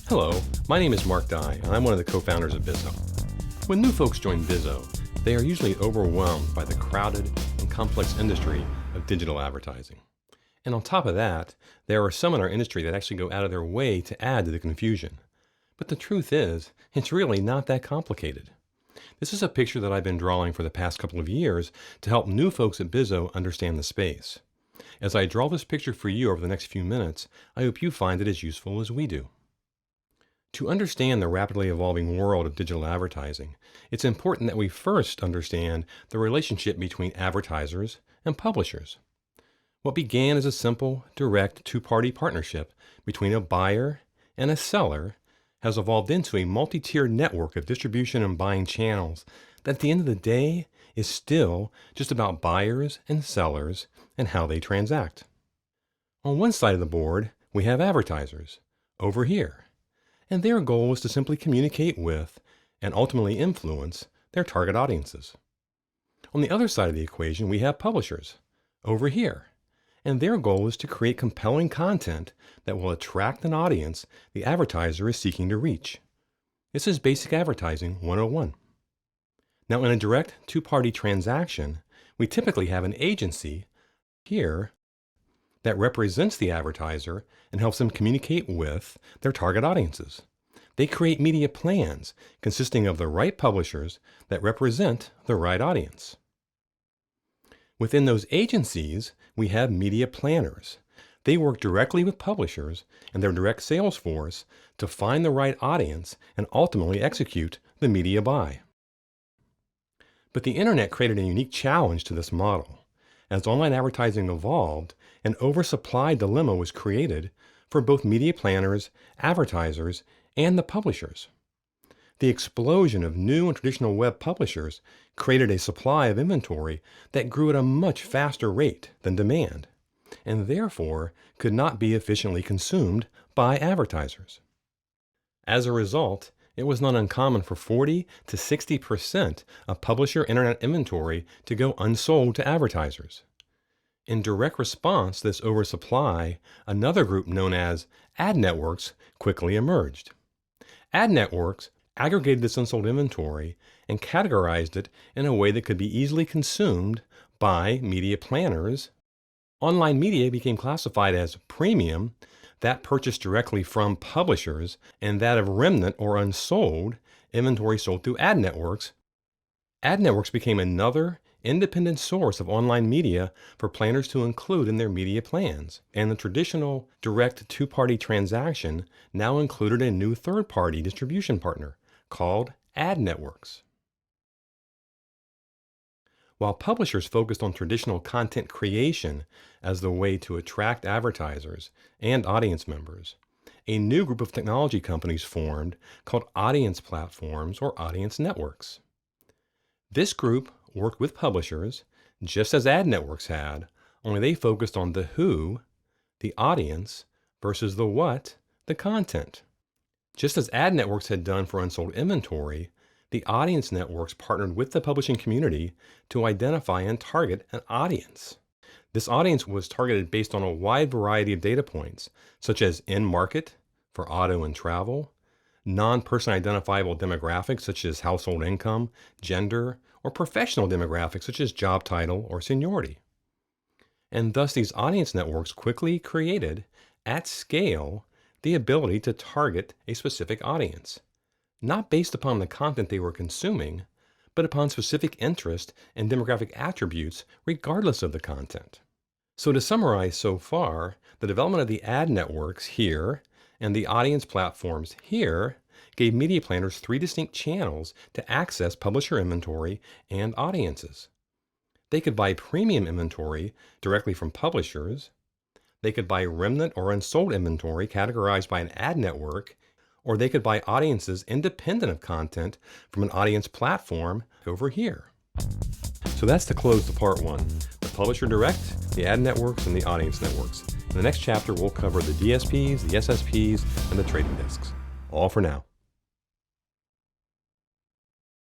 Hello, my name is Mark Dye, and I'm one of the co-founders of Bizzo. When new folks join Bizzo, they are usually overwhelmed by the crowded and complex industry of digital advertising. And on top of that, there are some in our industry that actually go out of their way to add to the confusion. But the truth is, it's really not that complicated. This is a picture that I've been drawing for the past couple of years to help new folks at Bizzo understand the space. As I draw this picture for you over the next few minutes, I hope you find it as useful as we do. To understand the rapidly evolving world of digital advertising, it's important that we first understand the relationship between advertisers and publishers. What began as a simple, direct two-party partnership between a buyer and a seller has evolved into a multi-tiered network of distribution and buying channels that at the end of the day is still just about buyers and sellers and how they transact. On one side of the board, we have advertisers, over here, and their goal is to simply communicate with and ultimately influence their target audiences. On the other side of the equation, we have publishers, over here, and their goal is to create compelling content that will attract an audience the advertiser is seeking to reach. This is basic advertising 101. Now, in a direct two-party transaction, we typically have an agency here that represents the advertiser and helps them communicate with their target audiences. They create media plans consisting of the right publishers that represent the right audience. Within those agencies, we have media planners. They work directly with publishers and their direct sales force to find the right audience and ultimately execute the media buy. But the internet created a unique challenge to this model. As online advertising evolved, an oversupply dilemma was created for both media planners, advertisers, and the publishers. The explosion of new and traditional web publishers created a supply of inventory that grew at a much faster rate than demand, and therefore could not be efficiently consumed by advertisers. As a result, it was not uncommon for 40 to 60% of publisher internet inventory to go unsold to advertisers. In direct response to this oversupply, another group known as ad networks quickly emerged. Ad networks aggregated this unsold inventory and categorized it in a way that could be easily consumed by media planners. Online media became classified as premium, that purchased directly from publishers, and that of remnant or unsold inventory sold through ad networks. Ad networks became another independent source of online media for planners to include in their media plans, and the traditional direct two-party transaction now included a new third-party distribution partner called ad networks. While publishers focused on traditional content creation as the way to attract advertisers and audience members, a new group of technology companies formed called audience platforms or audience networks. This group worked with publishers just as ad networks had, only they focused on the who, the audience, versus the what, the content. Just as ad networks had done for unsold inventory, the audience networks partnered with the publishing community to identify and target an audience. This audience was targeted based on a wide variety of data points, such as in-market for auto and travel, non-person identifiable demographics such as household income, gender, or professional demographics such as job title or seniority. And thus these audience networks quickly created, at scale, the ability to target a specific audience, not based upon the content they were consuming, but upon specific interest and demographic attributes regardless of the content. So to summarize so far, the development of the ad networks here and the audience platforms here gave media planners three distinct channels to access publisher inventory and audiences. They could buy premium inventory directly from publishers. They could buy remnant or unsold inventory categorized by an ad network, or they could buy audiences independent of content from an audience platform over here. So that's to close the part one, the publisher direct, the ad networks, and the audience networks. In the next chapter, we'll cover the DSPs, the SSPs, and the trading desks. All for now.